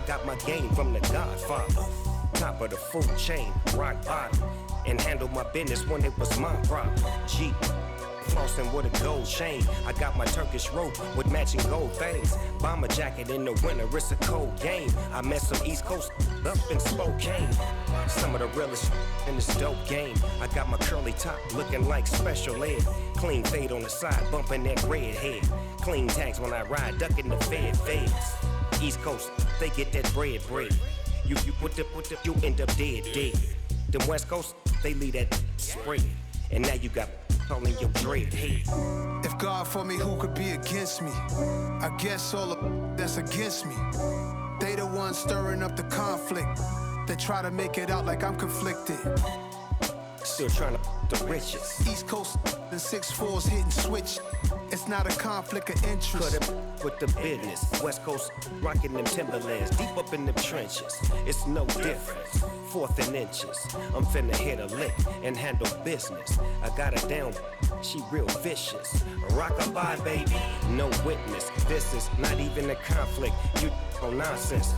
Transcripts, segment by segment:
got my game from the Godfather. Top of the food chain, rock bottom. And handle my business when it was my problem. Jeep, flossing with a gold chain. I got my Turkish rope with matching gold things. Bomber jacket in the winter, it's a cold game. I met some East Coast up in Spokane. Some of the realest in this dope game. I got my curly top looking like special ed. Clean fade on the side, bumping that red head. Clean tags when I ride, ducking the feds. East Coast, they get that bread. You you end up dead. Them West Coast, they leave that spray. And now you got all in your dread head. If God for me, who could be against me? I guess all of that's against me. They the ones stirring up the conflict. They try to make it out like I'm conflicted. Still trying to the riches. East Coast and 6'4's hitting switch. It's not a conflict of interest. Cut it with the business. West Coast rocking them Timberlands, deep up in them trenches. It's no difference. 4th and inches. I'm finna hit a lick and handle business. I got her down, she real vicious. Rock-a-bye, baby, no witness. This is not even a conflict. You on nonsense.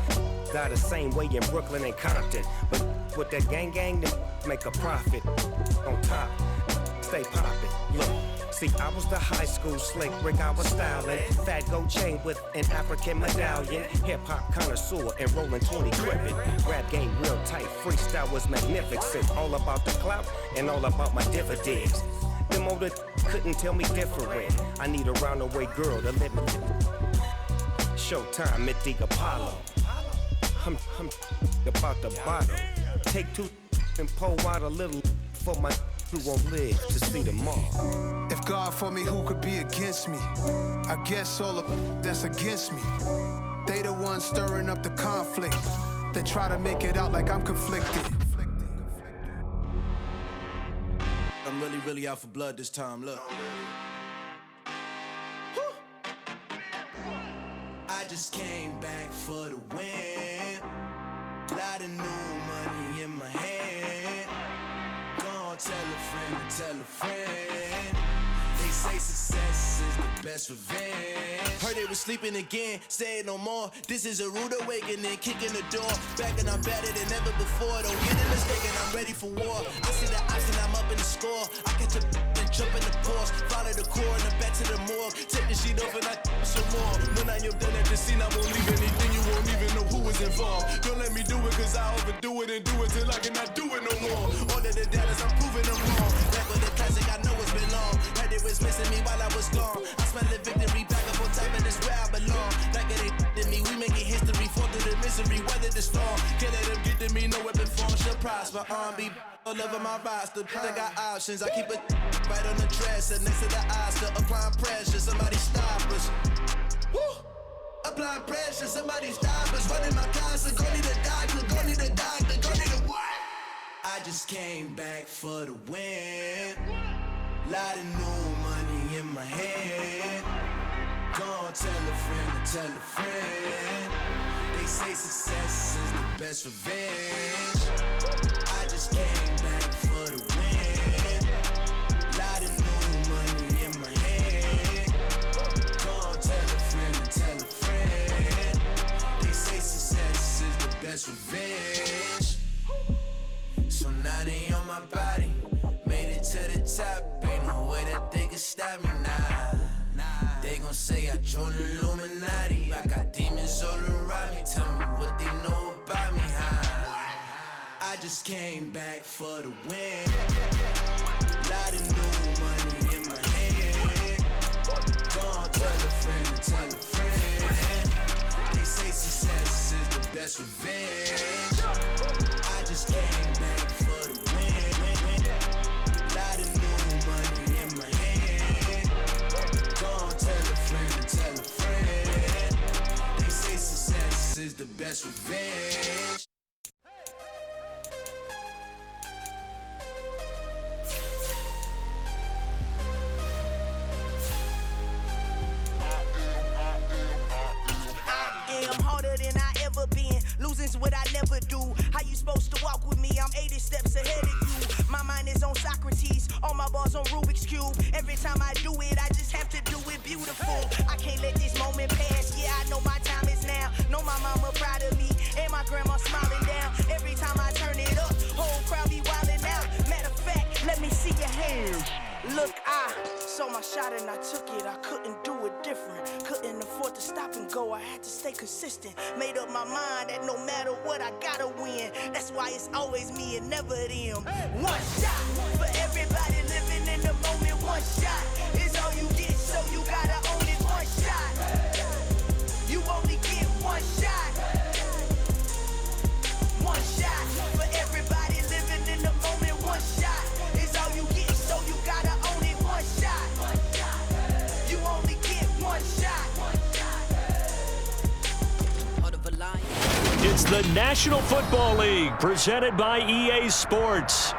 Got the same way in Brooklyn and Compton, but with that gang, they make a profit. On top, stay poppin'. Look. See, I was the high school slick Rick, I was styling. Fat gold chain with an African medallion. Hip-hop connoisseur and rolling 20 gripping. Rap game real tight, freestyle was magnificent. All about the clout and all about my dividends. Them older couldn't tell me different. I need a round-away girl to let me. Showtime at the Apollo. I'm about the bottom. Take 2 and pour out a little for my who won't live to see tomorrow. If God for me, who could be against me? I guess all of that's against me. They the ones stirring up the conflict. They try to make it out like I'm conflicted. I'm really out for blood this time, look. I just came back for the win. Lot of new money in my hand. Tell a friend. They say success is the best revenge. Heard they was sleeping again, say it no more. This is a rude awakening, kicking the door. Back and I'm better than ever before. Don't get it mistaken, I'm ready for war. I see the option, I'm up in the score. I catch a and jump in the Porsche. Follow the core and the back to the morgue. Take the sheet off and I some more. When I am done at the scene, I won't leave anything. You won't even know who was involved. Don't let me do it cause I overdo it and do it till I cannot do it no more. All of the doubters, I'm proving them wrong. Back with the classic, I know it's been long. Heard it was missing me while I was gone. I smell the victory back up on top and it's where I belong. Like it ain't to me, we making history. Fall through the misery, weather the storm. Can't let them get to me, no weapon form shall prosper. Be all over my roster. I got options, I keep it right on the dresser. Next to the Oscar, applying pressure. Somebody stop us. Woo! Applying pressure, somebody stop us. Running my closet, go need a doctor, go need a doctor, go need a what? I just came back for the win. Lot of new money in my hand. Gonna tell a friend. They say success is the best revenge. I just came back for the win. Lot of new money in my hand. Gonna tell a friend. They say success is the best revenge. So now they on my body. Made it to the top. Ain't no way that they can stop me now. They gon' say I joined the Illuminati. I got demons all around me. Tell me what they know about me, huh? I just came back for the win. Lot of new money in my hand. Gonna tell a friend. They say success is the best revenge. I just came back for the win. Lot of new money in my hand. Gonna tell a friend. They say success is the best revenge. I'm harder than I ever been. Losing's what I never do. How you supposed to walk with me? I'm 80 steps ahead of you. My mind is on Socrates. All my bars on Rubik's Cube. Every time I do it, I just have to do it beautiful. I can't let this moment pass. Yeah, I know my time is now. Know my mama proud of me. Saw my shot and I took it, I couldn't do it different. Couldn't afford to stop and go, I had to stay consistent. Made up my mind that no matter what, I gotta win. That's why it's always me and never them. One shot for everybody living in the moment. One shot is all you get, so you gotta own it. One shot, you only get one shot. One shot for everybody living in the moment. One shot is all you get, so you gotta own it. One shot, you only get one shot. It's the National Football League presented by EA Sports.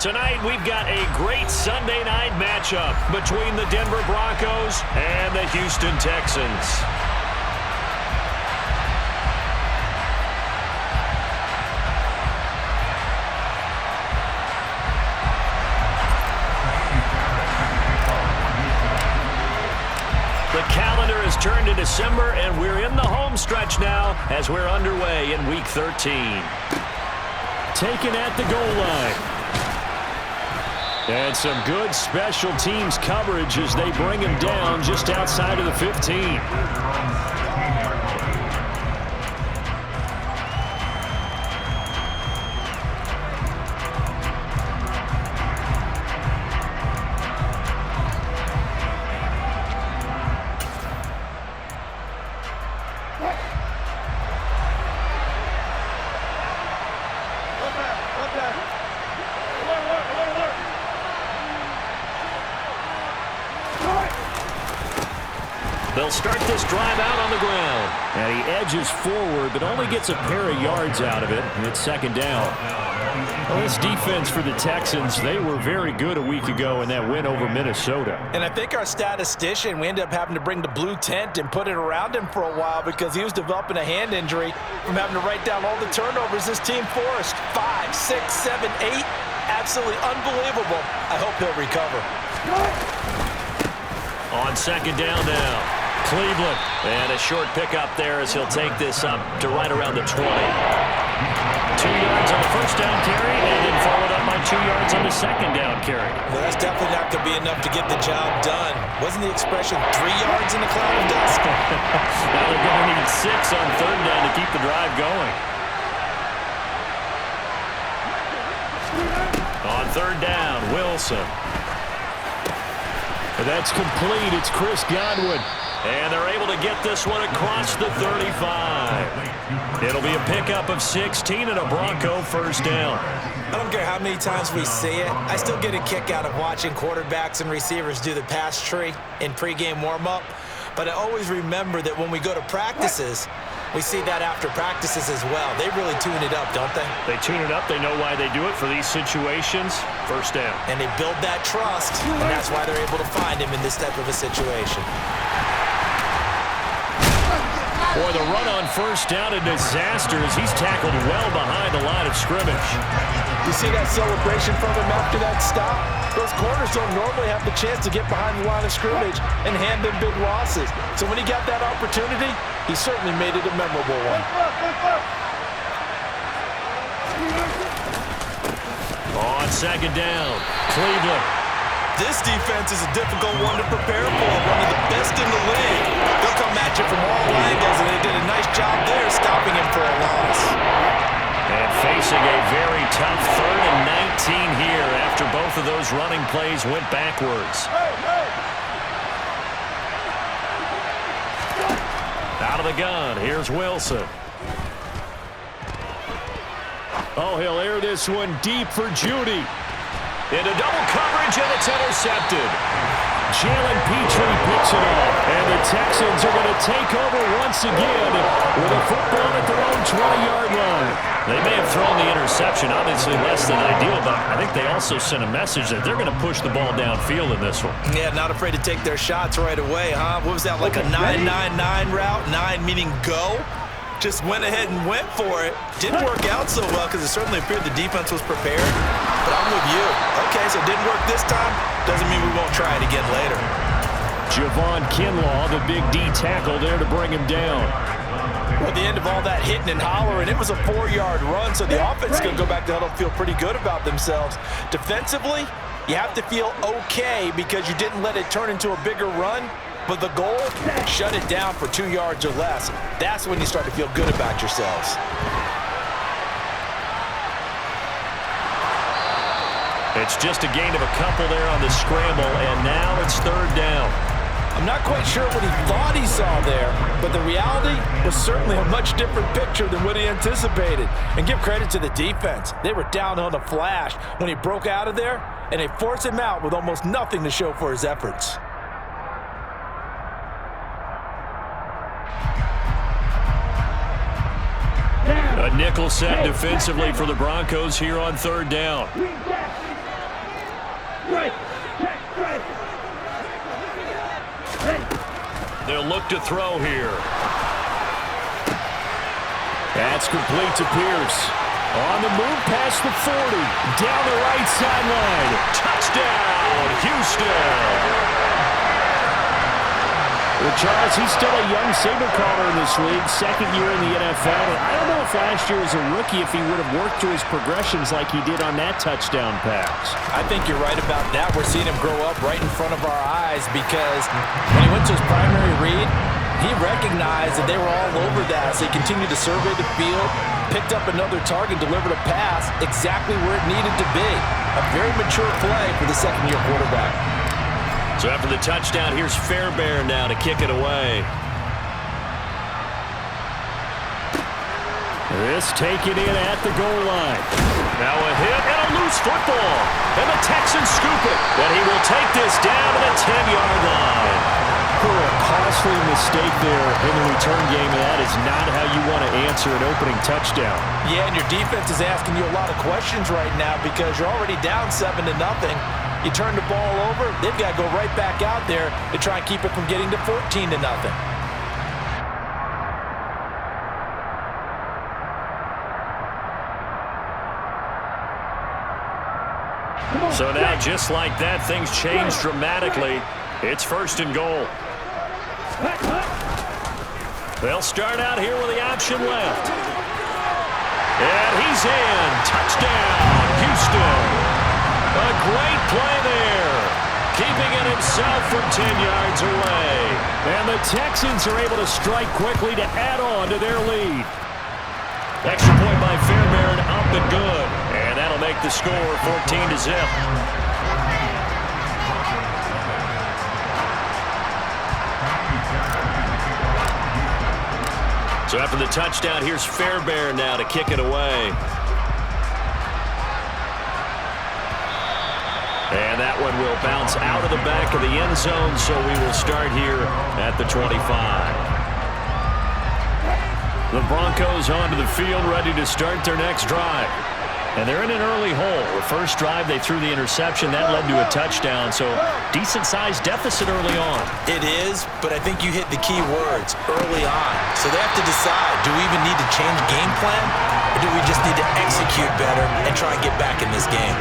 Tonight we've got a great Sunday night matchup between the Denver Broncos and the Houston Texans. The calendar has turned to December, and we're in the home stretch now as we're underway in Week 13. Taken at the goal line. And some good special teams coverage as they bring him down just outside of the 15. They'll start this drive out on the ground. And he edges forward, but only gets a pair of yards out of it. And it's second down. Well, this defense for the Texans, they were very good a week ago in that win over Minnesota. And I think our statistician, we ended up having to bring the blue tent and put it around him for a while because he was developing a hand injury from having to write down all the turnovers this team forced. 5, 6, 7, 8. Absolutely unbelievable. I hope he'll recover. On second down now, Cleveland. And a short pickup there as he'll take this up to right around the 20. 2 yards on the first down carry, and then followed up by 2 yards on the second down carry. Well, that's definitely not going to be enough to get the job done. Wasn't the expression 3 yards in the cloud of dust? Now they're going to need 6 on third down to keep the drive going. On third down, Wilson. That's complete. It's Chris Godwin. And they're able to get this one across the 35. It'll be a pickup of 16 and a Bronco first down. I don't care how many times we see it. I still get a kick out of watching quarterbacks and receivers do the pass tree in pregame warm-up. But I always remember that when we go to practices, we see that after practices as well. They really tune it up, don't they? They tune it up. They know why they do it for these situations. First down. And they build that trust, and that's why they're able to find him in this type of a situation. Boy, the run on first down, a disaster as he's tackled well behind the line of scrimmage. You see that celebration from him after that stop? Those corners don't normally have the chance to get behind the line of scrimmage and hand them big losses. So when he got that opportunity, he certainly made it a memorable one. On second down, Cleveland. This defense is a difficult one to prepare for, one of the best in the league. They'll come at you from all angles, and they did a nice job there stopping him for a loss. And facing a very tough 3rd and 19 here after both of those running plays went backwards. Out of the gun, here's Wilson. Oh, he'll air this one deep for Judy. Into double coverage, and it's intercepted. Jalen Petrie picks it up, and the Texans are going to take over once again with a football at their own 20-yard line. They may have thrown the interception, obviously less than ideal, but I think they also sent a message that they're going to push the ball downfield in this one. Yeah, not afraid to take their shots right away, huh? What was that, like a 9-9-9 route? 9 meaning go? Just went ahead and went for it. Didn't work out so well because it certainly appeared the defense was prepared. But I'm with you. Okay, so it didn't work this time. Doesn't mean we won't try it again later. Javon Kinlaw, the big D tackle there to bring him down. Well, at the end of all that hitting and hollering, it was a 4-yard run, so the offense is going to go back to huddle, feel pretty good about themselves. Defensively, You have to feel okay because you didn't let it turn into a bigger run, but the goal, shut it down for 2 yards or less. That's when you start to feel good about yourselves. It's just a gain of a couple there on the scramble, and now it's 3rd down. I'm not quite sure what he thought he saw there, but the reality was certainly a much different picture than what he anticipated. And give credit to the defense. They were down on a flash when he broke out of there, and they forced him out with almost nothing to show for his efforts. A nickel set defensively for the Broncos here on 3rd down. They'll look to throw here. That's complete to Pierce. On the move past the 40. Down the right sideline. Touchdown, Houston. Well, Charles, he's still a young signal caller in this league, 2nd year in the NFL. And I don't know if last year as a rookie if he would have worked through his progressions like he did on that touchdown pass. I think you're right about that. We're seeing him grow up right in front of our eyes because when he went to his primary read, he recognized that they were all over that. So he continued to survey the field, picked up another target, delivered a pass exactly where it needed to be. A very mature play for the 2nd-year quarterback. So after the touchdown, here's Fairbairn now to kick it away. This taken in at the goal line. Now a hit and a loose football. And the Texans scoop it. But he will take this down to the 10-yard line. For a costly mistake there in the return game, and that is not how you want to answer an opening touchdown. Yeah, and your defense is asking you a lot of questions right now because you're already down 7-0. You turn the ball over, they've got to go right back out there to try and keep it from getting to 14-0. So now, just like that, things change dramatically. It's 1st and goal. They'll start out here with the option left. And he's in. Touchdown, Houston. A great play there. Keeping it himself from 10 yards away. And the Texans are able to strike quickly to add on to their lead. Extra point by Fairbairn, up and good. And that'll make the score 14-0. So after the touchdown, here's Fairbairn now to kick it away. And that one will bounce out of the back of the end zone, so we will start here at the 25. The Broncos onto the field, ready to start their next drive. And they're in an early hole. The first drive, they threw the interception. That led to a touchdown, so decent-sized deficit early on. It is, but I think you hit the key words, early on. So they have to decide, do we even need to change game plan, or do we just need to execute better and try and get back in this game?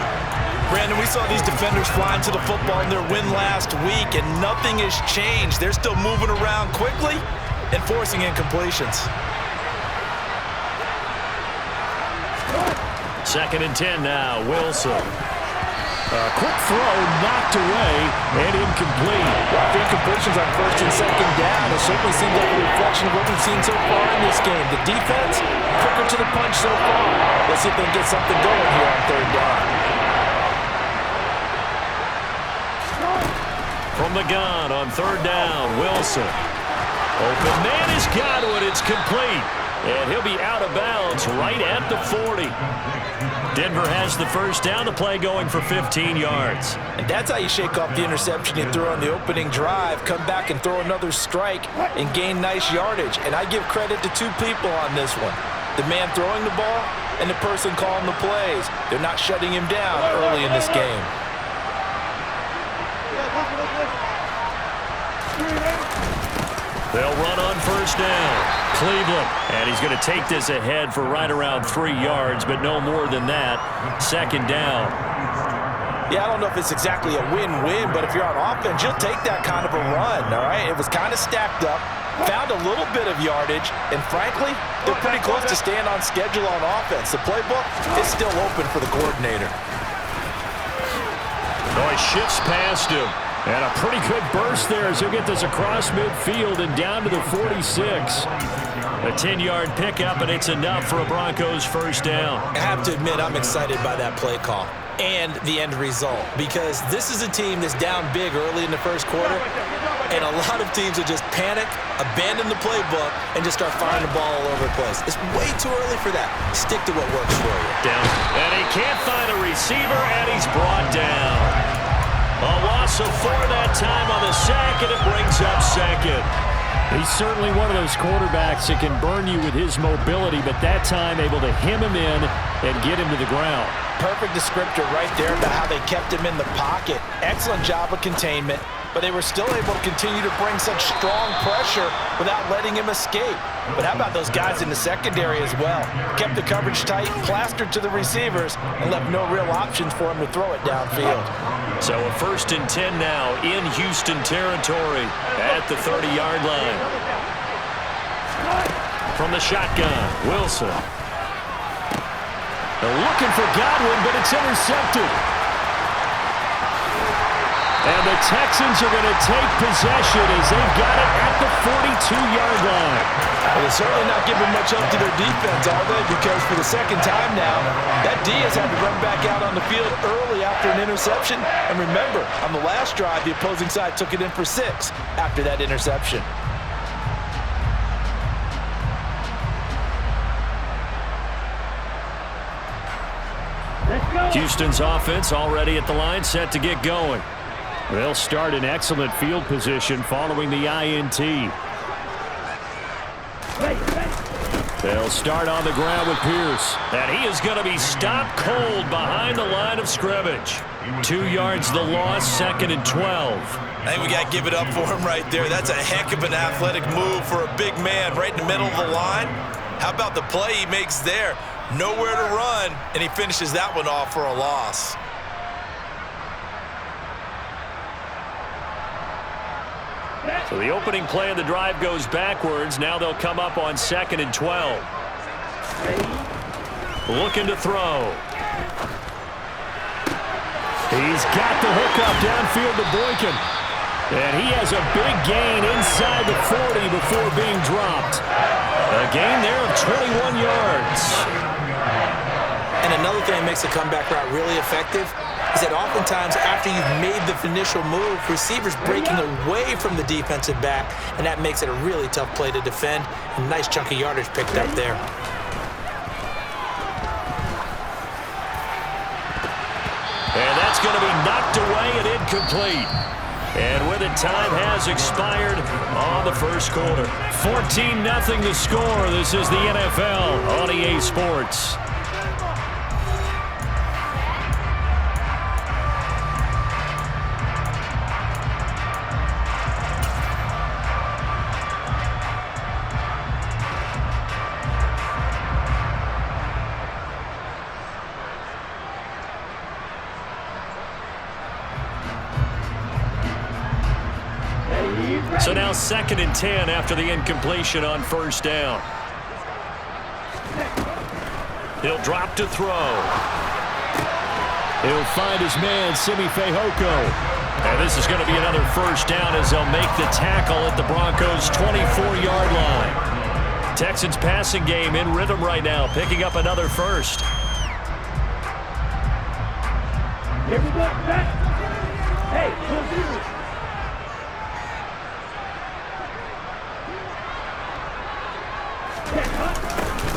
Brandon, we saw these defenders flying to the football in their win last week, and nothing has changed. They're still moving around quickly and forcing incompletions. 2nd and 10 now, Wilson. A quick throw knocked away and incomplete. Well, the incompletions on 1st and 2nd down, it certainly seems like a reflection of what we've seen so far in this game. The defense, quicker to the punch so far. Let's see if they can get something going here on 3rd down. From the gun on 3rd down, Wilson. Open man has got it. It's complete. And he'll be out of bounds right at the 40. Denver has the first down. The play going for 15 yards. And that's how you shake off the interception you threw on the opening drive, come back and throw another strike and gain nice yardage. And I give credit to 2 people on this one. The man throwing the ball and the person calling the plays. They're not shutting him down early in this game. They'll run on first down. Cleveland. And he's going to take this ahead for right around 3 yards, but no more than that. 2nd down. Yeah, I don't know if it's exactly a win-win, but if you're on offense, you'll take that kind of a run, all right? It was kind of stacked up, found a little bit of yardage, and frankly, they're pretty close to staying on schedule on offense. The playbook is still open for the coordinator. Oh, he shifts past him. And a pretty good burst there as he'll get this across midfield and down to the 46. A 10-yard pickup, and it's enough for a Broncos first down. I have to admit, I'm excited by that play call and the end result, because this is a team that's down big early in the first quarter, and a lot of teams will just panic, abandon the playbook, and just start firing the ball all over the place. It's way too early for that. Stick to what works for you. Down. And he can't find a receiver, and he's brought down. A loss of 4 that time on the sack, and it brings up second. He's certainly one of those quarterbacks that can burn you with his mobility, but that time able to hem him in and get him to the ground. Perfect descriptor right there about how they kept him in the pocket. Excellent job of containment, but they were still able to continue to bring such strong pressure without letting him escape. But how about those guys in the secondary as well? Kept the coverage tight, plastered to the receivers, and left no real options for him to throw it downfield. So a 1st and 10 now in Houston territory at the 30-yard line. From the shotgun, Wilson. They're looking for Godwin, but it's intercepted. And the Texans are going to take possession as they've got it at the 42-yard line. Well, they're certainly not giving much up to their defense, are they? Because for the second time now, that D has had to run back out on the field early after an interception. And remember, on the last drive, the opposing side took it in for 6 after that interception. Houston's offense already at the line, set to get going. They'll start in excellent field position following the INT. They'll start on the ground with Pierce. And he is going to be stopped cold behind the line of scrimmage. 2 yards the loss, 2nd and 12. I think we got to give it up for him right there. That's a heck of an athletic move for a big man right in the middle of the line. How about the play he makes there? Nowhere to run, and he finishes that one off for a loss. So the opening play of the drive goes backwards. Now they'll come up on 2nd and 12. Looking to throw. He's got the hook up downfield to Boykin. And he has a big gain inside the 40 before being dropped. A gain there of 21 yards. And another thing that makes a comeback route really effective is that oftentimes after you've made the initial move, receivers breaking away from the defensive back, and that makes it a really tough play to defend. A nice chunk of yardage picked up there. And that's going to be knocked away and incomplete. And with it, time has expired on the first quarter. 14-0 the score. This is the NFL on EA Sports. So now 2nd and 10 after the incompletion on first down. He'll drop to throw. He'll find his man, Simi Fehoko. And this is going to be another first down as they'll make the tackle at the Broncos' 24-yard line. Texans passing game in rhythm right now, picking up another first. Here we go, back. Hey,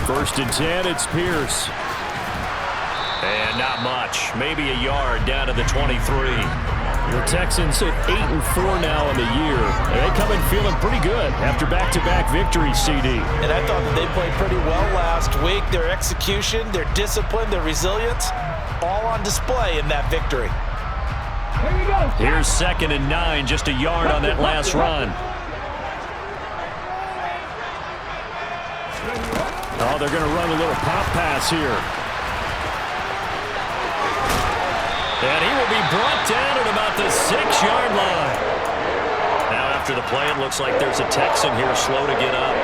First and 10, it's Pierce. And not much. Maybe a yard down to the 23. The Texans at 8-4 now in the year. And they come in feeling pretty good after back-to-back victories, CD. And I thought that they played pretty well last week. Their execution, their discipline, their resilience, all on display in that victory. Here we go. Here's 2nd and 9, just a yard on that last run. Oh, they're going to run a little pop pass here. And he will be brought down at about the 6-yard line. Now after the play, it looks like there's a Texan here slow to get up.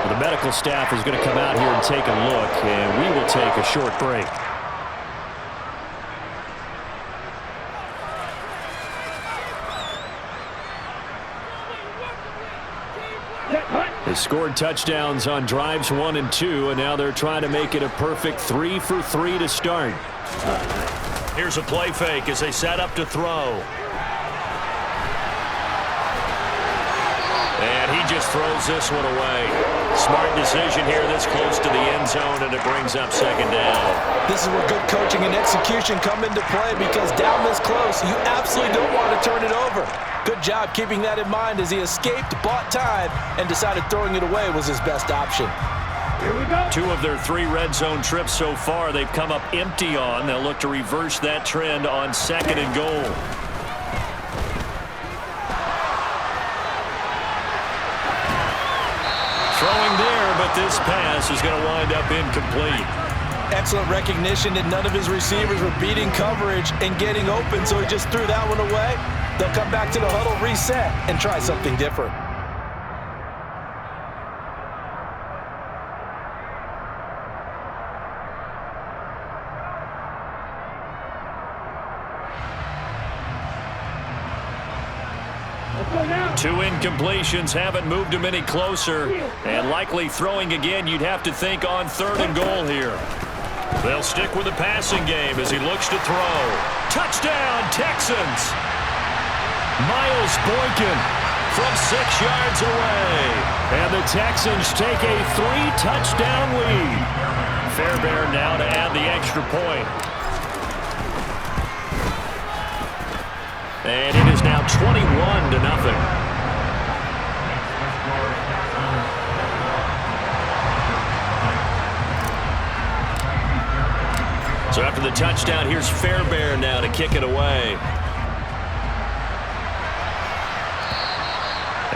The medical staff is going to come out here and take a look, and we will take a short break. scored touchdowns on drives 1 and 2, and now they're trying to make it a perfect 3 for 3 to start. Here's a play fake as they set up to throw. And he just throws this one away. Smart decision here this close to the end zone, and it brings up second down. This is where good coaching and execution come into play, because down this close, you absolutely don't want to turn it over. Good job keeping that in mind as he escaped, bought time, and decided throwing it away was his best option. Here we go. 2 of their 3 red zone trips so far they've come up empty on. They'll look to reverse that trend on 2nd and goal. Throwing there, but this pass is going to wind up incomplete. Excellent recognition that none of his receivers were beating coverage and getting open, so he just threw that one away. They'll come back to the huddle, reset, and try something different. Let's go now. 2 incompletions haven't moved him any closer, and likely throwing again, you'd have to think on 3rd and goal here. They'll stick with the passing game as he looks to throw. Touchdown, Texans! Miles Boykin from 6 yards away. And the Texans take a 3-touchdown lead. Fairbairn now to add the extra point. And it is now 21-0. So after the touchdown, here's Fairbairn now to kick it away.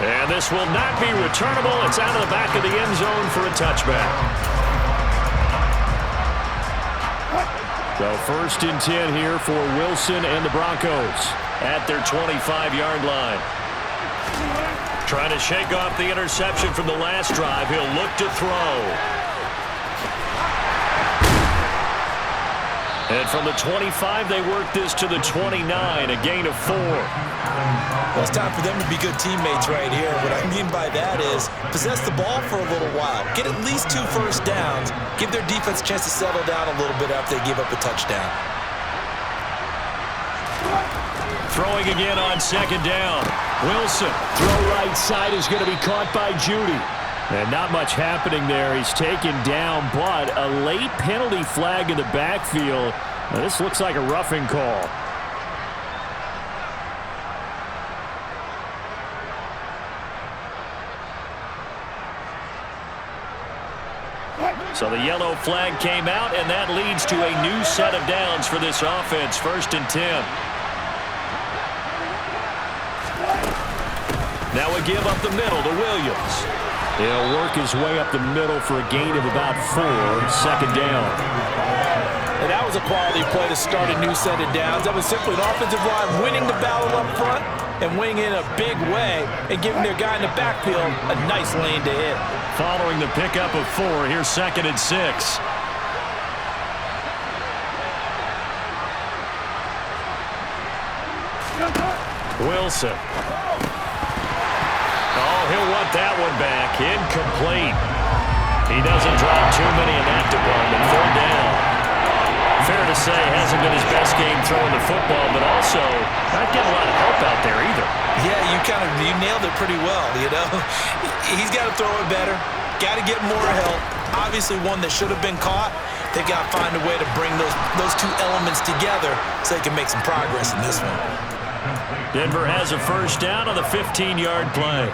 And this will not be returnable. It's out of the back of the end zone for a touchback. So 1st and 10 here for Wilson and the Broncos at their 25-yard line. Trying to shake off the interception from the last drive. He'll look to throw. And from the 25, they work this to the 29, a gain of 4. Well, it's time for them to be good teammates right here. What I mean by that is possess the ball for a little while. Get at least 2 first downs. Give their defense a chance to settle down a little bit after they give up a touchdown. Throwing again on 2nd down. Wilson. Throw right side is going to be caught by Judy. And not much happening there. He's taken down, but a late penalty flag in the backfield. Now, this looks like a roughing call. So the yellow flag came out, and that leads to a new set of downs for this offense. 1st and 10. Now a give up the middle to Williams. He'll work his way up the middle for a gain of about 4. 2nd down. And that was a quality play to start a new set of downs. That was simply an offensive line winning the battle up front and winning in a big way and giving their guy in the backfield a nice lane to hit. Following the pickup of 4, here's 2nd and 6. Wilson. Oh, he'll want that one back. Incomplete. He doesn't drop too many in that department. 4th down. Fair to say, hasn't been his best game throwing the football, but also not getting a lot of help out there either. Yeah, you nailed it pretty well, you know. He's got to throw it better. Got to get more help. Obviously one that should have been caught. They've got to find a way to bring those 2 elements together so they can make some progress in this one. Denver has a 1st down on the 15-yard play.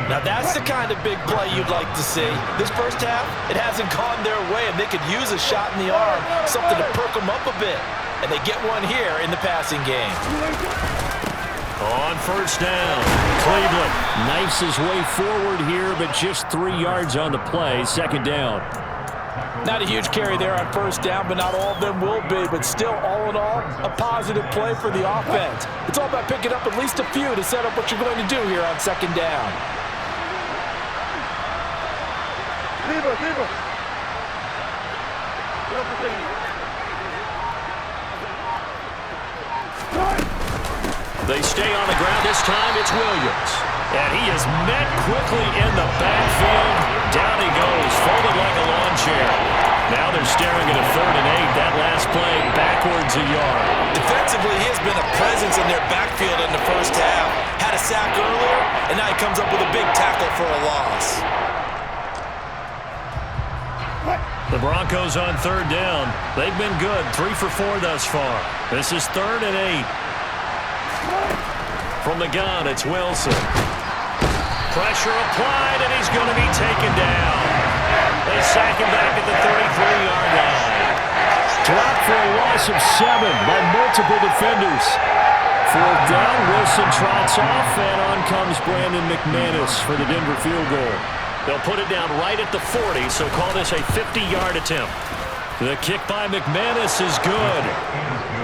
Now that's the kind of big play you'd like to see. This first half, it hasn't gone their way, and they could use a shot in the arm, something to perk them up a bit. And they get one here in the passing game. On 1st down, Cleveland knifes his way forward here, but just 3 yards on the play. 2nd down. Not a huge carry there on 1st down, but not all of them will be. But still, all in all, a positive play for the offense. It's all about picking up at least a few to set up what you're going to do here on 2nd down. They stay on the ground. This time it's Williams. And he is met quickly in the backfield. Down he goes, folded like a lawn chair. Now they're staring at a 3rd and 8. That last play backwards a yard. Defensively, he has been a presence in their backfield in the first half. Had a sack earlier, and now he comes up with a big tackle for a loss. The Broncos on 3rd down. They've been good, 3 for 4 thus far. This is 3rd and 8. From the gun, it's Wilson. Pressure applied, and he's going to be taken down. They sack him back at the 33-yard line. Dropped for a loss of 7 by multiple defenders. 4th down, Wilson trots off, and on comes Brandon McManus for the Denver field goal. They'll put it down right at the 40, so call this a 50-yard attempt. The kick by McManus is good.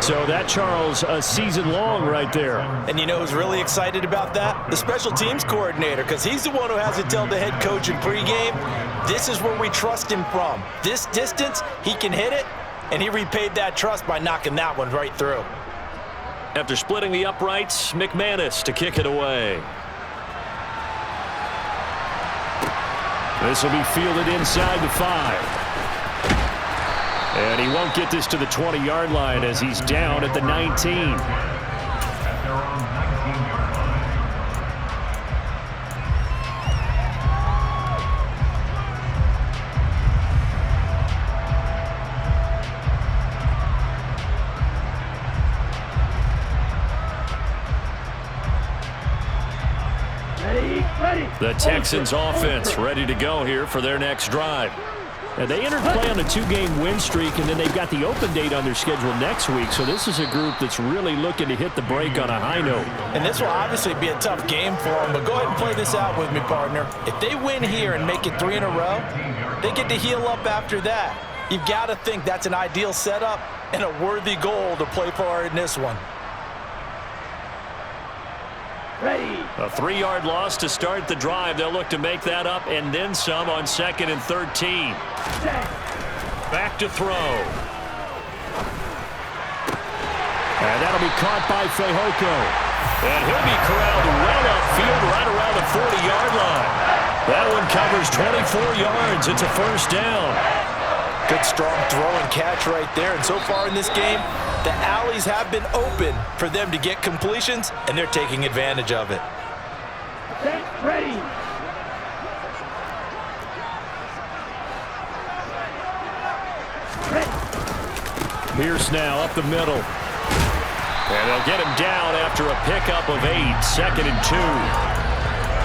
So that, Charles, a season long right there. And you know who's really excited about that? The special teams coordinator, because he's the one who has to tell the head coach in pregame, this is where we trust him from. This distance, he can hit it, and he repaid that trust by knocking that one right through. After splitting the uprights, McManus to kick it away. This will be fielded inside the 5. And he won't get this to the 20-yard line as he's down at the 19. The Texans offense ready to go here for their next drive. Now, they entered play on a 2-game win streak, and then they've got the open date on their schedule next week. So this is a group that's really looking to hit the break on a high note. And this will obviously be a tough game for them, but go ahead and play this out with me, partner. If they win here and make it 3 in a row, they get to heal up after that. You've got to think that's an ideal setup and a worthy goal to play for in this one. Ready. A 3-yard loss to start the drive. They'll look to make that up and then some on 2nd and 13. Back to throw. And that'll be caught by Fehoko. And he'll be corralled well upfield right around the 40-yard line. That one covers 24 yards. It's a 1st down. Good strong throw and catch right there. And so far in this game, the alleys have been open for them to get completions, and they're taking advantage of it. Set, ready. Pierce now up the middle. And they'll get him down after a pickup of 8, 2nd and 2.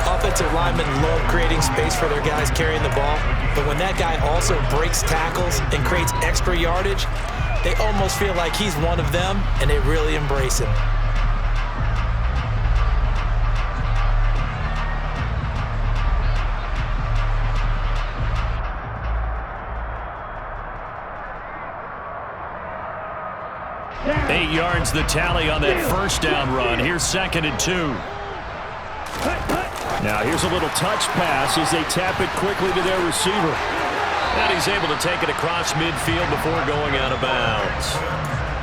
Offensive linemen love creating space for their guys carrying the ball, but when that guy also breaks tackles and creates extra yardage, they almost feel like he's one of them, and they really embrace him. Down. 8 yards the tally on that 1st down run. Here's 2nd and 2. Now here's a little touch pass as they tap it quickly to their receiver. And he's able to take it across midfield before going out of bounds.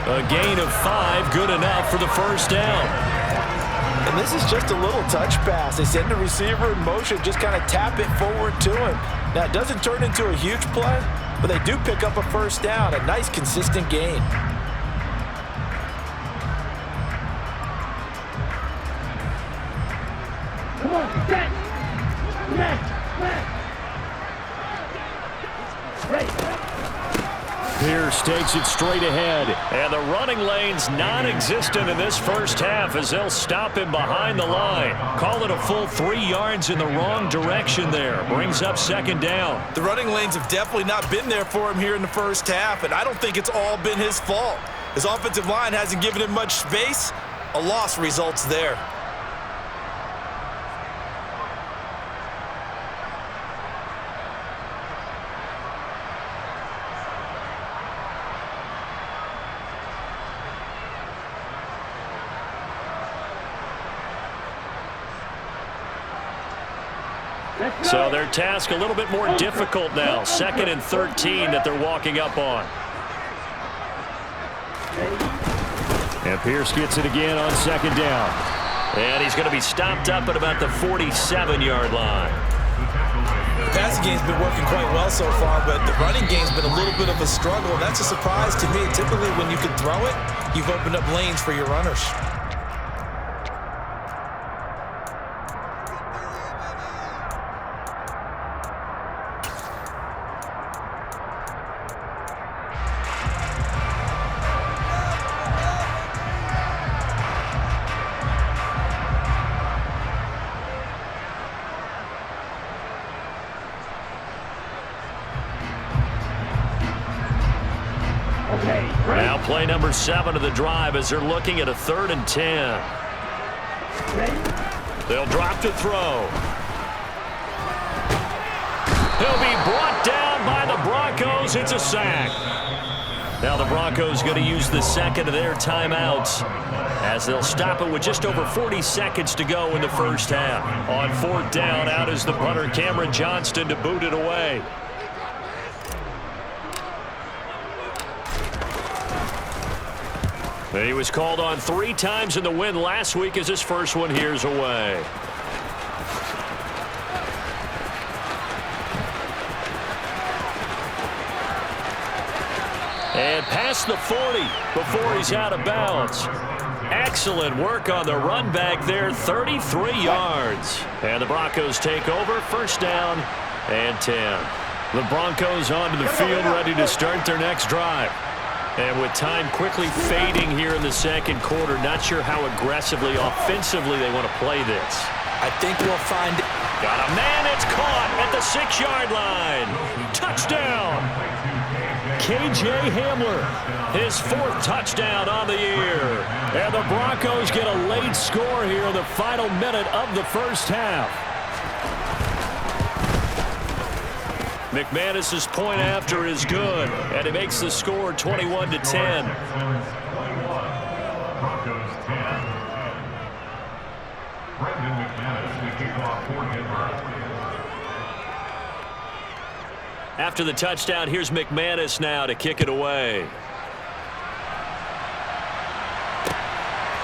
A gain of 5, good enough for the 1st down. And this is just a little touch pass. They send the receiver in motion, just kind of tap it forward to him. Now it doesn't turn into a huge play, but they do pick up a 1st down, a nice consistent gain. Come on, set. Ready. Pierce takes it straight ahead. And the running lane's non-existent in this 1st half as they'll stop him behind the line. Call it a full 3 yards in the wrong direction there. Brings up 2nd down. The running lanes have definitely not been there for him here in the 1st half, and I don't think it's all been his fault. His offensive line hasn't given him much space. A loss results there. So their task a little bit more difficult now. 2nd and 13 that they're walking up on. And Pierce gets it again on 2nd down. And he's going to be stopped up at about the 47-yard line. The passing game's been working quite well so far, but the running game's been a little bit of a struggle. That's a surprise to me. Typically, when you can throw it, you've opened up lanes for your runners. Now play number 7 of the drive as they're looking at a 3rd and 10. They'll drop to throw. He'll be brought down by the Broncos. It's a sack. Now the Broncos going to use the second of their timeouts as they'll stop it with just over 40 seconds to go in the first half. On 4th down, out is the punter Cameron Johnston to boot it away. He was called on 3 times in the win last week as his first one here's away. And past the 40 before he's out of bounds. Excellent work on the run back there, 33 yards. And the Broncos take over, 1st down and 10. The Broncos onto the field, ready to start their next drive. And with time quickly fading here in the second quarter, not sure how aggressively, offensively they want to play this. I think we'll find it. Got a man, it's caught at the 6-yard line. Touchdown. KJ Hamler, his 4th touchdown on the year. And the Broncos get a late score here in the final minute of the first half. McManus's point after is good, and it makes the score 21-10. After the touchdown, here's McManus now to kick it away.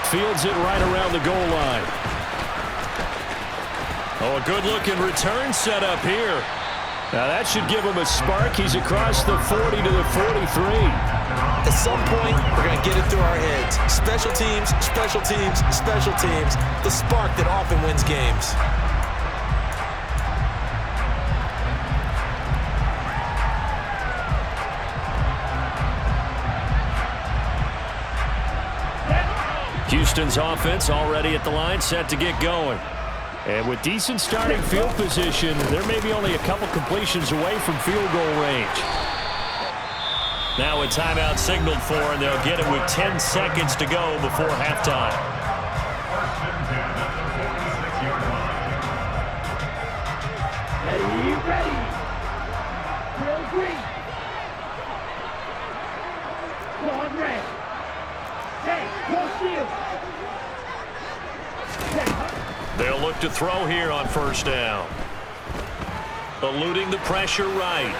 Fields it right around the goal line. Oh, a good-looking return set up here. Now that should give him a spark. He's across the 40 to the 43. At some point, we're going to get it through our heads. Special teams, special teams, special teams. The spark that often wins games. Houston's offense already at the line, set to get going. And with decent starting field position, there may be only a couple completions away from field goal range. Now a timeout signaled for, and they'll get it with 10 seconds to go before halftime. Are you ready? Real green. Going red. Hey, go shield. They'll look to throw here on 1st down. Eluding the pressure right.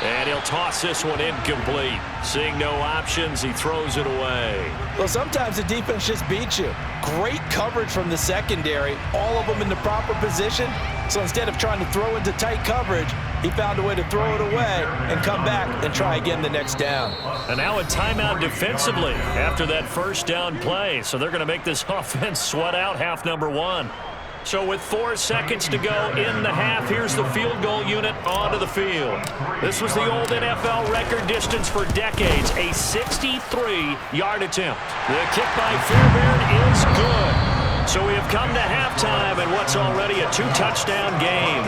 And he'll toss this one incomplete. Seeing no options, he throws it away. Well, sometimes the defense just beats you. Great coverage from the secondary. All of them in the proper position. So instead of trying to throw into tight coverage, he found a way to throw it away and come back and try again the next down. And now a timeout defensively after that 1st down play. So they're going to make this offense sweat out half number 1. So with 4 seconds to go in the half, here's the field goal unit onto the field. This was the old NFL record distance for decades, a 63-yard attempt. The kick by Fairbairn is good. So we have come to halftime in what's already a 2-touchdown game.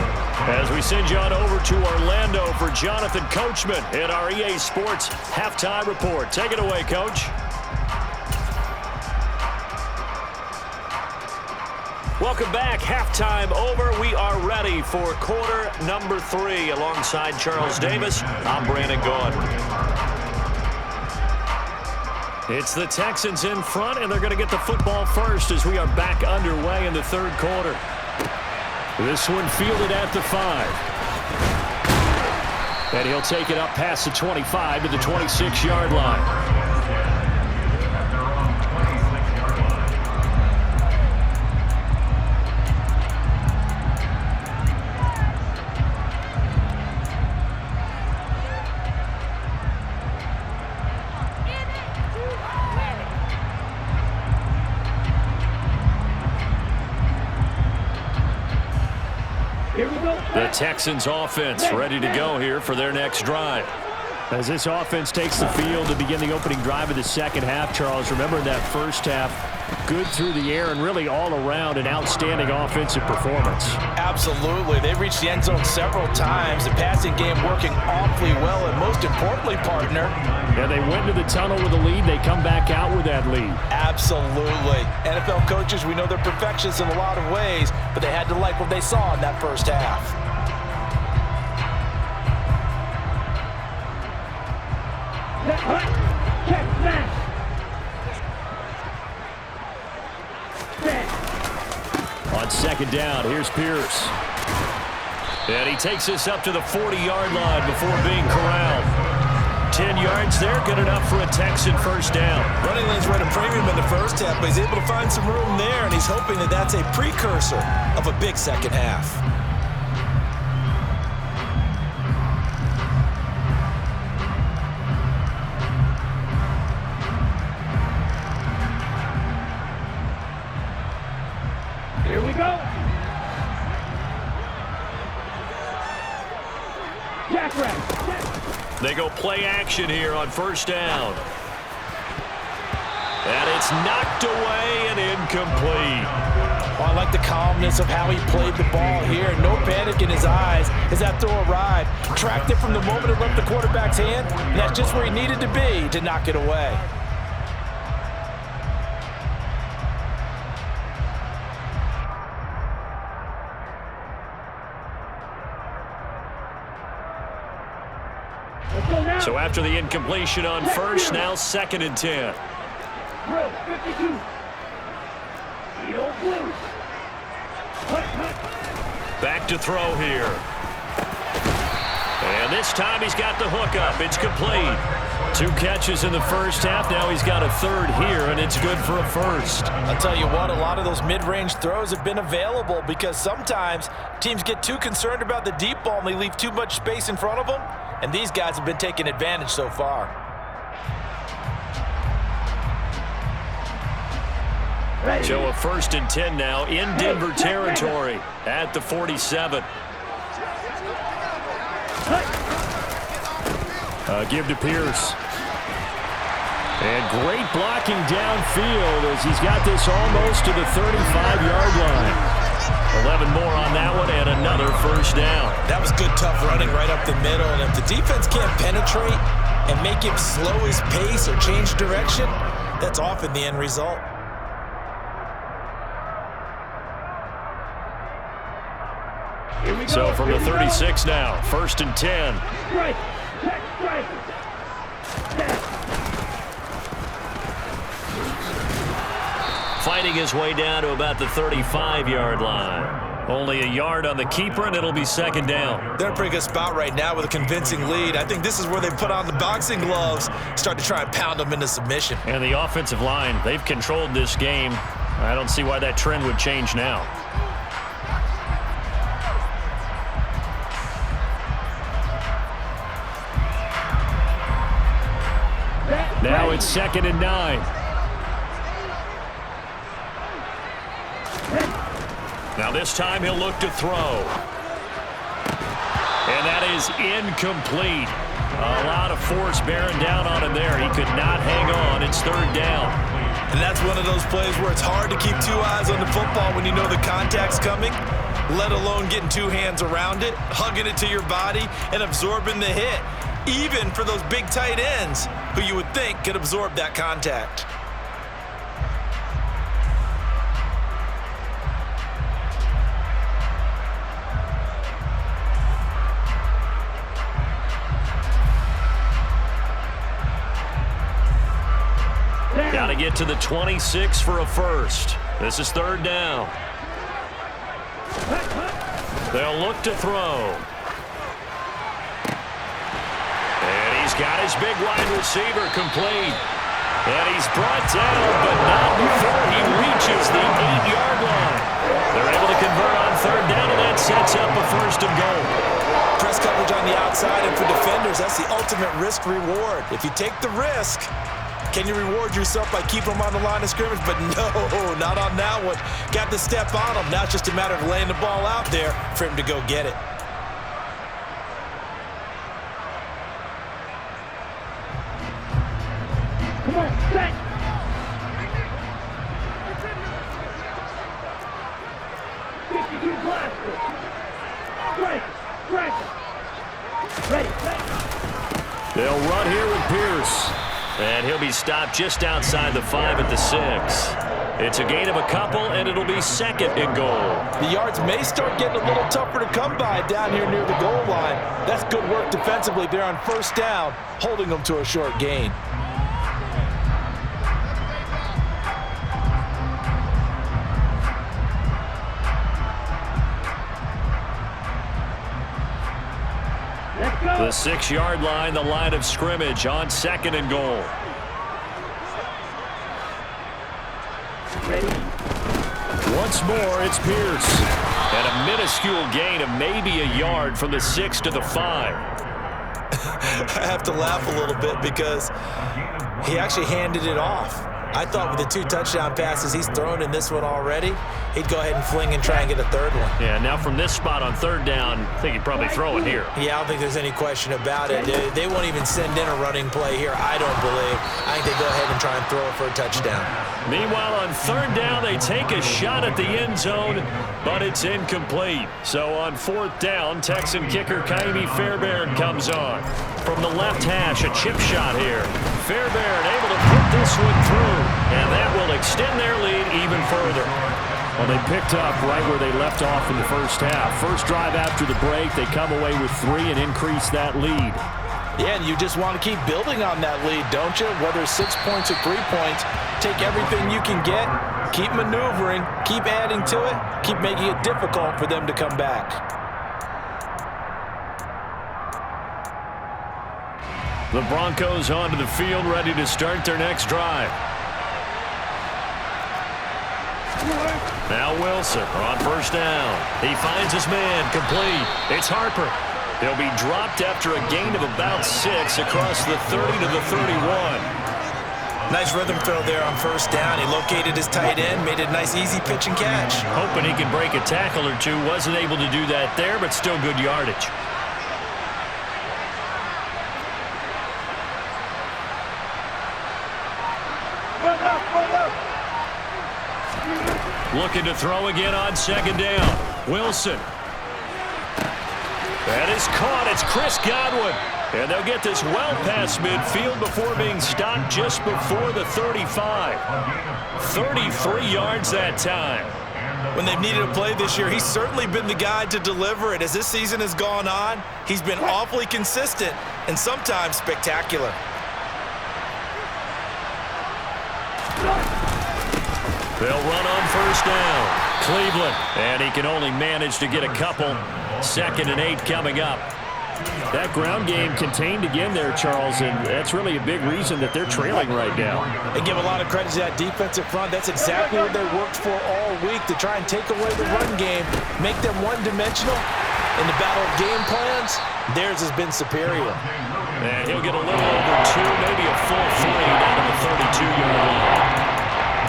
As we send you on over to Orlando for Jonathan Coachman in our EA Sports Halftime Report. Take it away, Coach. Welcome back. Halftime over. We are ready for quarter number 3. Alongside Charles Davis, I'm Brandon Gaudin. It's the Texans in front, and they're going to get the football first as we are back underway in the 3rd quarter. This one fielded at the 5. And he'll take it up past the 25 to the 26-yard line. The Texans offense ready to go here for their next drive. As this offense takes the field to begin the opening drive of the second half, Charles, remember that first half, good through the air and really all around an outstanding offensive performance. Absolutely. They reached the end zone several times. The passing game working awfully well, and most importantly, partner. Yeah, they went to the tunnel with a lead. They come back out with that lead. Absolutely. NFL coaches, we know they're perfectionists in a lot of ways, but they had to like what they saw in that first half. On second down, here's Pierce. And he takes us up to the 40-yard line before being corralled. 10 yards there, good enough for a Texan first down. Running lanes were at a premium in the first half, but he's able to find some room there, and he's hoping that that's a precursor of a big second half. Here we go. Jackrabbit. They go play action here on first down. And it's knocked away and incomplete. Well, I like the calmness of how he played the ball here. No panic in his eyes as that throw arrived. Tracked it from the moment it left the quarterback's hand, and that's just where he needed to be to knock it away. So after the incompletion on first, now second and 10. 52. Back to throw here. And this time he's got the hook up. It's complete. 2 catches in the first half. Now he's got a third here, and it's good for a first. I'll tell you what, a lot of those mid-range throws have been available because sometimes teams get too concerned about the deep ball and they leave too much space in front of them. And these guys have been taking advantage so far. So a first and 10 now in Denver territory at the 47. Give to Pierce. And great blocking downfield as he's got this almost to the 35-yard line. 11 more on that one and another first down. That was good, tough running right up the middle. And if the defense can't penetrate and make him slow his pace or change direction, that's often the end result. So from the 36 now, first and 10. Fighting his way down to about the 35-yard line. Only a yard on the keeper, and it'll be second down. They're in a pretty good spot right now with a convincing lead. I think this is where they put on the boxing gloves, start to try and pound them into submission. And the offensive line, they've controlled this game. I don't see why that trend would change now. Now it's second and 9. Now this time he'll look to throw. And that is incomplete. A lot of force bearing down on him there. He could not hang on. It's third down. And that's one of those plays where it's hard to keep 2 eyes on the football when you know the contact's coming, let alone getting 2 hands around it, hugging it to your body, and absorbing the hit, even for those big tight ends who you would think could absorb that contact. Got to get to the 26 for a first. This is third down. They'll look to throw. And he's got his big wide receiver complete. And he's brought down, but not before he reaches the 8-yard line. They're able to convert on third down, and that sets up a first and goal. Press coverage on the outside, and for defenders, that's the ultimate risk reward. If you take the risk, Can you reward yourself by keeping them on the line of scrimmage? But no, not on that one. Got to step on him. Now it's just a matter of laying the ball out there for him to go get it. Come on, set. They'll run here with Pierce. And he'll be stopped just outside the 5 at the 6. It's a gain of a couple, and it'll be second and goal. The yards may start getting a little tougher to come by down here near the goal line. That's good work defensively there on first down, holding them to a short gain. The 6-yard line, the line of scrimmage on second and goal. Once more, it's Pierce. And a minuscule gain of maybe a yard from the 6 to the 5. I have to laugh a little bit because he actually handed it off. I thought with the 2 touchdown passes he's thrown in this one already, he'd go ahead and fling and try and get a third one. Yeah, now from this spot on third down, I think he'd probably throw it here. Yeah, I don't think there's any question about it. They won't even send in a running play here, I don't believe. I think they go ahead and try and throw it for a touchdown. Meanwhile, on third down, they take a shot at the end zone, but it's incomplete. So on fourth down, Texan kicker Kaimi Fairbairn comes on. From the left hash, a chip shot here. Fairbairn able to put this one through, and that will extend their lead even further. Well, they picked up right where they left off in the first half. First drive after the break, they come away with 3 and increase that lead. Yeah, and you just want to keep building on that lead, don't you? Whether it's 6 points or 3 points, take everything you can get, keep maneuvering, keep adding to it, keep making it difficult for them to come back. The Broncos onto the field, ready to start their next drive. Now Wilson on first down. He finds his man, complete. It's Harper. He'll be dropped after a gain of about 6 across the 30 to the 31. Nice rhythm throw there on first down. He located his tight end, made it a nice easy pitch and catch. Hoping he can break a tackle or two. Wasn't able to do that there, but still good yardage. Looking to throw again on second down. Wilson. That is caught. It's Chris Godwin. And they'll get this well past midfield before being stopped just before the 35. 33 yards that time. When they've needed a play this year, he's certainly been the guy to deliver it. As this season has gone on, he's been awfully consistent and sometimes spectacular. They'll run on first down. Cleveland. And he can only manage to get a couple. 2nd and 8 coming up. That ground game contained again there, Charles, and that's really a big reason that they're trailing right now. They give a lot of credit to that defensive front. That's exactly what they worked for all week, to try and take away the run game, make them one-dimensional. In the battle of game plans, theirs has been superior. And he'll get a little over 2, maybe a full 3 down to the 32-yard line.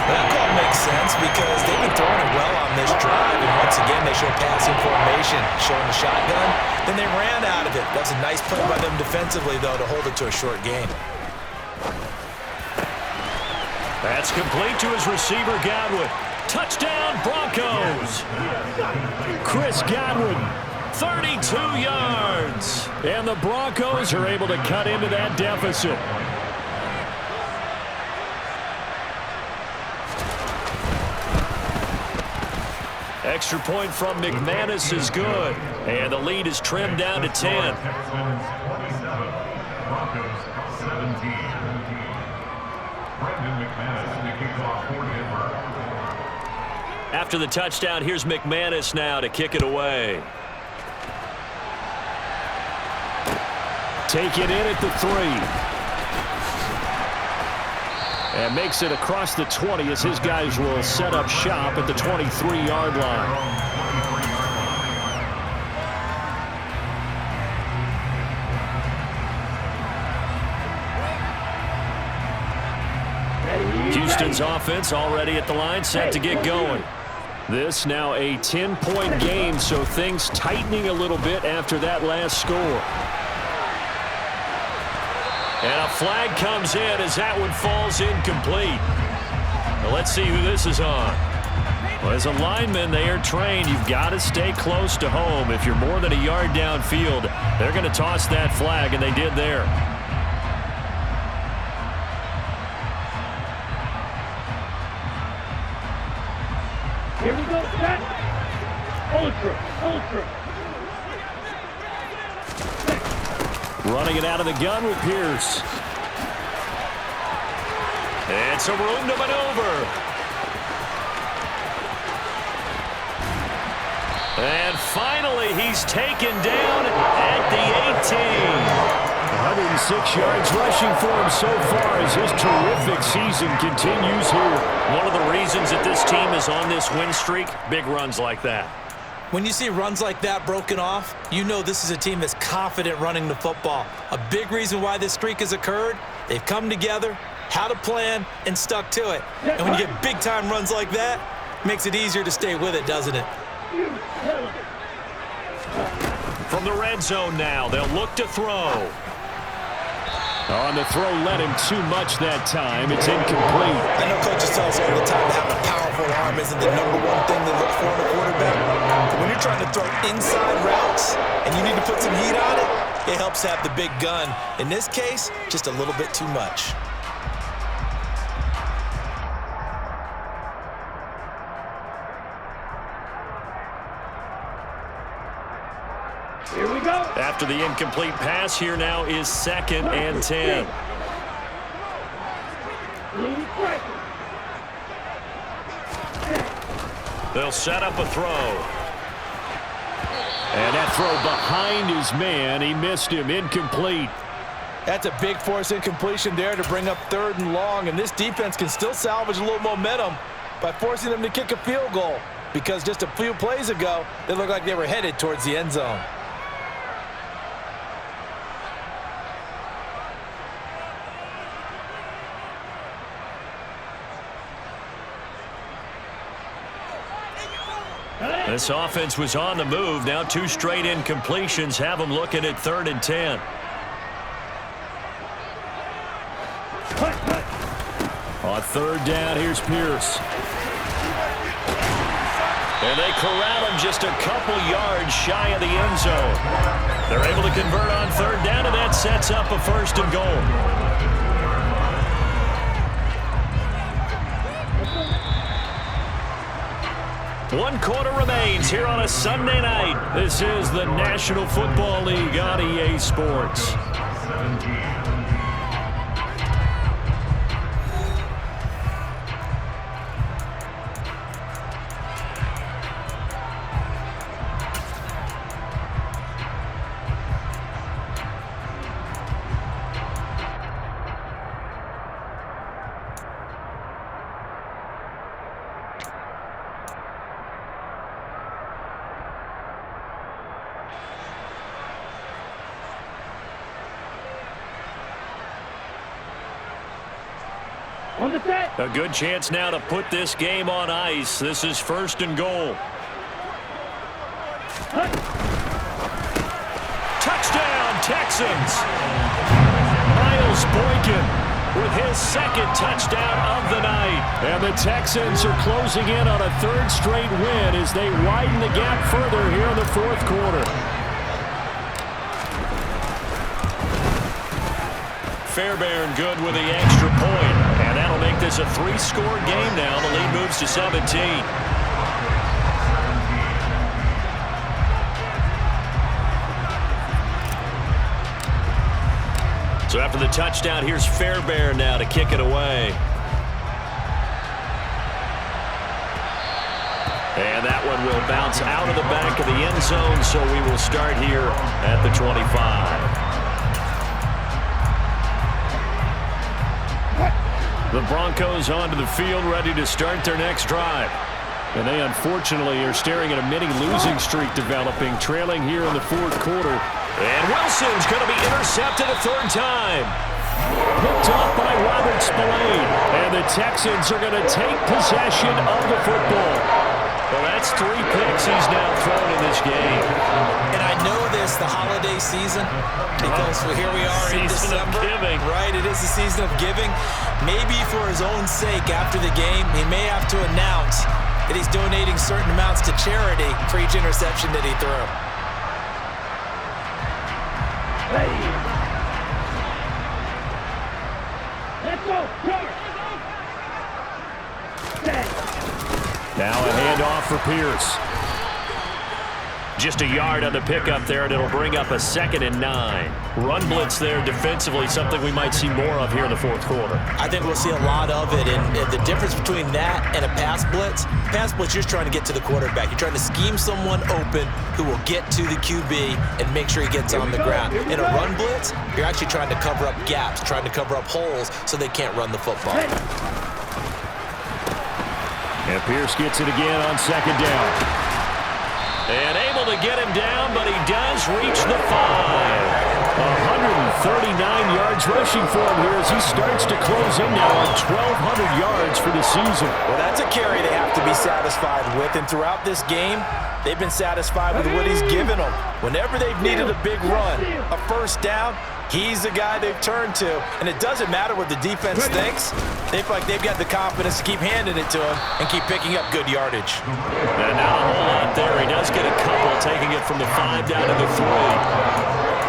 That call makes sense because they've been throwing it well on this drive, and once again they show passing formation, showing the shotgun. Then they ran out of it. That's a nice play by them defensively, though, to hold it to a short gain. That's complete to his receiver, Godwin. Touchdown, Broncos! Chris Godwin, 32 yards. And the Broncos are able to cut into that deficit. Extra point from McManus is good. And the lead is trimmed down to 10. After the touchdown, here's McManus now to kick it away. Take it in at the 3. And makes it across the 20 as his guys will set up shop at the 23-yard line. Houston's offense already at the line, set to get going. This now a 10-point game, so things tightening a little bit after that last score. And a flag comes in as that one falls incomplete. Now let's see who this is on. Well, as a lineman, they are trained. You've got to stay close to home. If you're more than a yard downfield, they're going to toss that flag, and they did there. Here we go, set. Ultra. Running it out of the gun with Pierce. It's a room to maneuver. And finally, he's taken down at the 18. 106 yards rushing for him so far as his terrific season continues here. One of the reasons that this team is on this win streak, big runs like that. When you see runs like that broken off, you know this is a team that's confident running the football. A big reason why this streak has occurred, they've come together, had a plan, and stuck to it. And when you get big-time runs like that, it makes it easier to stay with it, doesn't it? From the red zone now, they'll look to throw. On the throw, led him too much that time. It's incomplete. I know coaches tell us all the time that having a powerful arm isn't the number one thing they look for in a quarterback. But when you're trying to throw inside routes and you need to put some heat on it, it helps have the big gun. In this case, just a little bit too much. Here we go. After the incomplete pass, here now is 2nd and 10. They'll set up a throw. And that throw behind his man. He missed him. Incomplete. That's a big force incompletion there to bring up 3rd and long, and this defense can still salvage a little momentum by forcing them to kick a field goal, because just a few plays ago, they looked like they were headed towards the end zone. This offense was on the move. Now 2 straight incompletions have them looking at 3rd and 10. On 3rd down, here's Pierce. And they corral him just a couple yards shy of the end zone. They're able to convert on 3rd down, and that sets up a 1st and goal. One quarter remains here on a Sunday night. This is the National Football League on EA Sports. On the set. A good chance now to put this game on ice. This is 1st and goal. Touchdown, Texans. Miles Boykin with his 2nd touchdown of the night. And the Texans are closing in on a 3rd straight win as they widen the gap further here in the 4th quarter. Fairbairn good with the extra point. And that'll make this a 3-score game now. The lead moves to 17. So after the touchdown, here's Fairbairn now to kick it away. And that one will bounce out of the back of the end zone, so we will start here at the 25. The Broncos onto the field, ready to start their next drive. And they unfortunately are staring at a mini losing streak developing, trailing here in the 4th quarter. And Wilson's going to be intercepted a 3rd time. Picked off by Robert Spillane. And the Texans are going to take possession of the football. Well, that's 3 picks he's now thrown in this game. And I know this, the holiday season, because here we are in December. Right, it is the season of giving. Maybe for his own sake after the game, he may have to announce that he's donating certain amounts to charity for each interception that he threw. Hey. Let's go. Cover. Now a handoff for Pierce. Just a yard on the pickup there, and it'll bring up a 2nd and 9. Run blitz there defensively, something we might see more of here in the 4th quarter. I think we'll see a lot of it, and the difference between that and a pass blitz, you're just trying to get to the quarterback. You're trying to scheme someone open who will get to the QB and make sure he gets on the ground. In a run blitz, you're actually trying to cover up gaps, trying to cover up holes so they can't run the football. And Pierce gets it again on 2nd down. And able to get him down, but he does reach the 5. 139 yards rushing for him here as he starts to close in now on 1,200 yards for the season. Well, that's a carry they have to be satisfied with, and throughout this game, they've been satisfied with what he's given them. Whenever they've needed a big run, a first down, he's the guy they've turned to, and it doesn't matter what the defense thinks. They feel like they've got the confidence to keep handing it to him and keep picking up good yardage. And not a whole lot there. He does get a couple, taking it from the 5 down to the 3.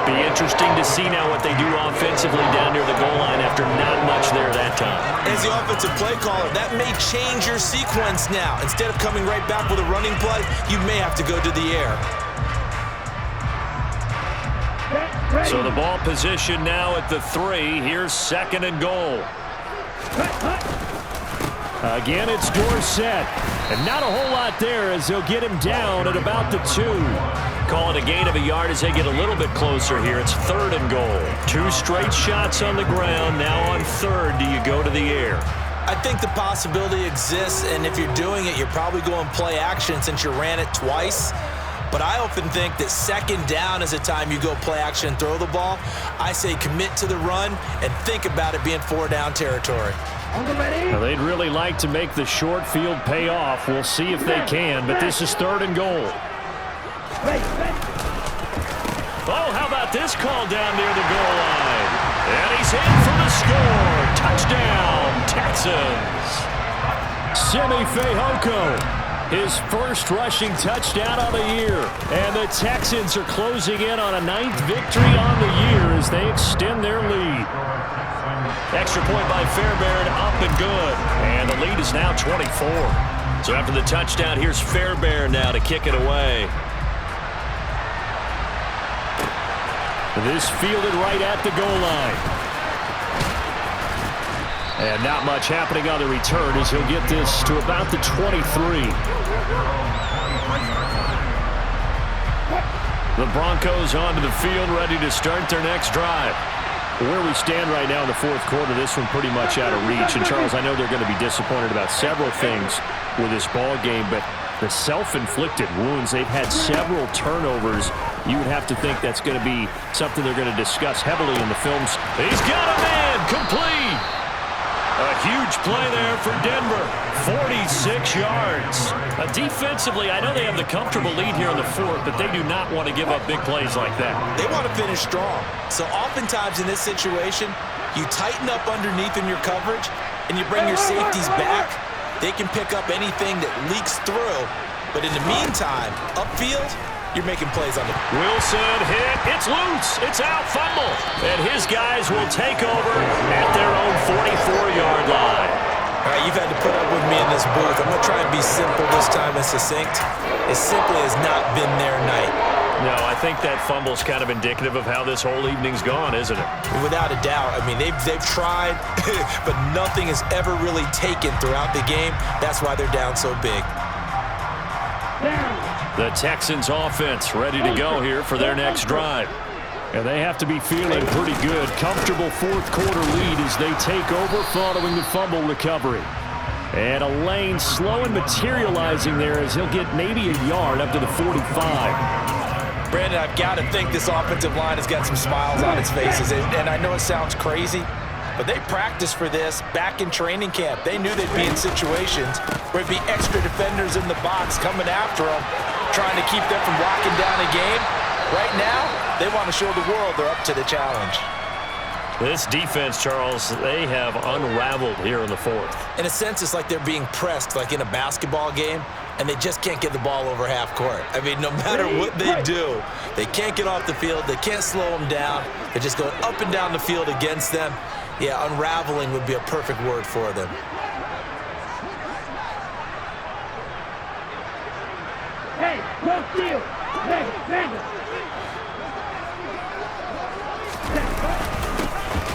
Be interesting to see now what they do offensively down near the goal line after not much there that time. As the offensive play caller, that may change your sequence now. Instead of coming right back with a running play, you may have to go to the air. So the ball position now at the 3. Here's 2nd and goal. Again, it's Dorsett. And not a whole lot there as they'll get him down at about the 2. Call it a gain of a yard as they get a little bit closer here. It's 3rd and goal. 2 straight shots on the ground. Now on 3rd, do you go to the air? I think the possibility exists, and if you're doing it, you're probably going play action since you ran it twice. But I often think that 2nd down is the time you go play action and throw the ball. I say commit to the run and think about it being 4-down territory. Well, they'd really like to make the short field pay off. We'll see if they can, but this is 3rd and goal. Oh, how about this call down near the goal line? And he's in for the score. Touchdown, Texans. Simi Fehoko, his first rushing touchdown of the year. And the Texans are closing in on a 9th victory on the year as they extend their lead. Extra point by Fairbairn, up and good. And the lead is now 24. So after the touchdown, here's Fairbairn now to kick it away. This fielded right at the goal line. And not much happening on the return as he'll get this to about the 23. The Broncos onto the field, ready to start their next drive. Where we stand right now in the 4th quarter, this one pretty much out of reach. And, Charles, I know they're going to be disappointed about several things with this ball game, but the self-inflicted wounds, they've had several turnovers. You would have to think that's going to be something they're going to discuss heavily in the films. He's got a man, complete. A huge play there for Denver, 46 yards. Defensively, I know they have the comfortable lead here in the 4th, but they do not want to give up big plays like that. They want to finish strong. So oftentimes in this situation, you tighten up underneath in your coverage, and you bring your safeties back. They can pick up anything that leaks through. But in the meantime, upfield, you're making plays on it. Wilson hit. It's loose. It's out. Fumble. And his guys will take over at their own 44-yard line. All right, you've had to put up with me in this booth. I'm going to try and be simple this time and succinct. It simply has not been their night. No, I think that fumble's kind of indicative of how this whole evening's gone, isn't it? Without a doubt. I mean, they've tried, but nothing has ever really taken throughout the game. That's why they're down so big. The Texans offense ready to go here for their next drive. And they have to be feeling pretty good. Comfortable 4th quarter lead as they take over following the fumble recovery. And a lane slow and materializing there as he'll get maybe a yard up to the 45. Brandon, I've got to think this offensive line has got some smiles on its faces. And I know it sounds crazy, but they practiced for this back in training camp. They knew they'd be in situations where it'd be extra defenders in the box coming after them, trying to keep them from locking down a game. Right now, they want to show the world they're up to the challenge. This defense, Charles, they have unraveled here in the fourth. In a sense, it's like they're being pressed like in a basketball game, and they just can't get the ball over half court. I mean, no matter what they do, they can't get off the field. They can't slow them down. They're just going up and down the field against them. Yeah, unraveling would be a perfect word for them. Hey, go steal. Hey,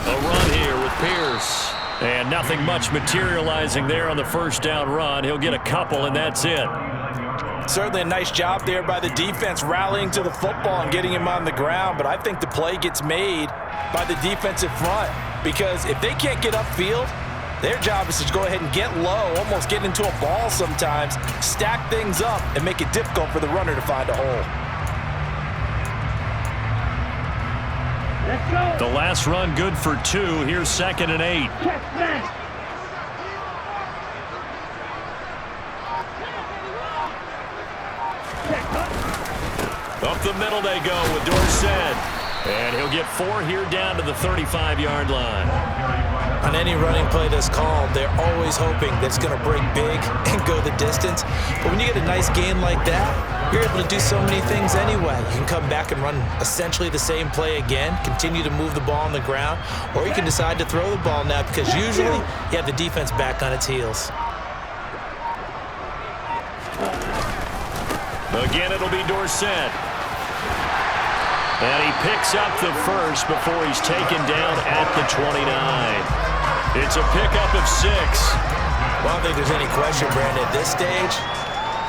A run here with Pierce. And nothing much materializing there on the first down run. He'll get a couple, and that's it. Certainly a nice job there by the defense rallying to the football and getting him on the ground, but I think the play gets made by the defensive front because if they can't get upfield, their job is to go ahead and get low, almost get into a ball sometimes, stack things up, and make it difficult for the runner to find a hole. let's go. The last run good for 2. Here's 2nd and 8. Check man. Up the middle they go with Dorsett. And he'll get 4 here down to the 35-yard line. On any running play that's called, they're always hoping that it's going to break big and go the distance. But when you get a nice gain like that, you're able to do so many things anyway. You can come back and run essentially the same play again, continue to move the ball on the ground, or you can decide to throw the ball now because usually you have the defense back on its heels. Again, it'll be Dorsett. And he picks up the first before he's taken down at the 29. It's a pickup of 6. Well, I don't think there's any question, Brandon, at this stage.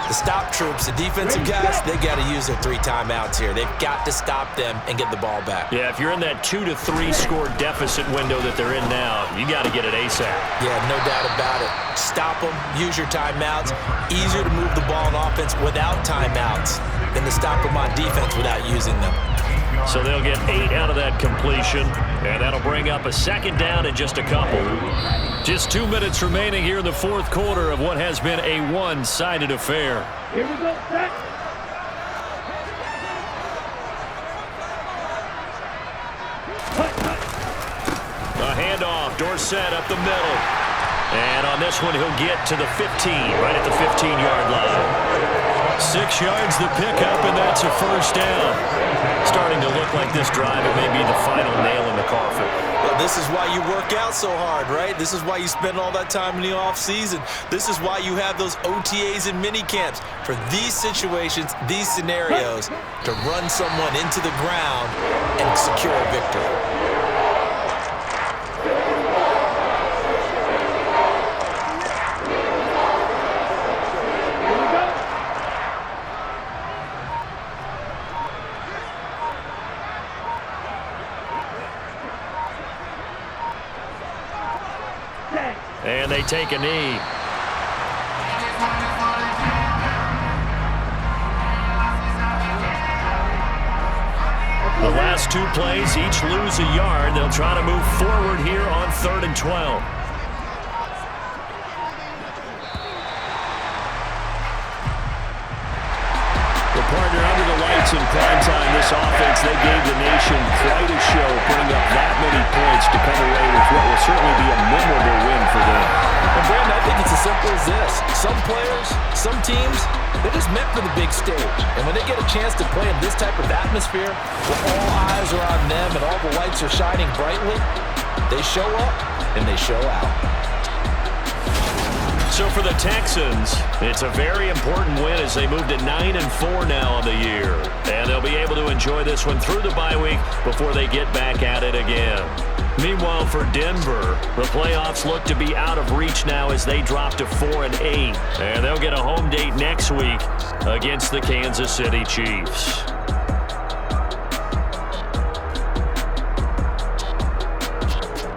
The stop troops, the defensive guys, they got to use their 3 timeouts here. They've got to stop them and get the ball back. Yeah, if you're in that 2 to 3 score deficit window that they're in now, you got to get it ASAP. Yeah, no doubt about it. Stop them, use your timeouts. Easier to move the ball on offense without timeouts than to stop them on defense without using them. So they'll get 8 out of that completion, and that'll bring up a 2nd down and just a couple. Just 2 minutes remaining here in the fourth quarter of what has been a one-sided affair. Here we go, set. A handoff, Dorsett up the middle. And on this one, he'll get to the 15, right at the 15-yard line. 6 yards the pickup, and that's a first down. Starting to look like this drive, it may be the final nail in the coffin. Well, this is why you work out so hard, right? This is why you spend all that time in the offseason. This is why you have those OTAs and mini camps for these situations, these scenarios, to run someone into the ground and secure a victory. And they take a knee. The last 2 plays, each lose a yard. They'll try to move forward here on 3rd and 12. The partner under the lights in prime time, this offense, they gave the nation quite a show, putting up that many points to come away with what will certainly be a memorable win for them. And Brandon, I think it's as simple as this. Some players, some teams, they're just meant for the big stage. And when they get a chance to play in this type of atmosphere, where all eyes are on them and all the lights are shining brightly, they show up and they show out. So for the Texans, it's a very important win as they move to 9-4 now on the year. And they'll be able to enjoy this one through the bye week before they get back at it again. Meanwhile, for Denver, the playoffs look to be out of reach now as they drop to 4-8. And they'll get a home date next week against the Kansas City Chiefs.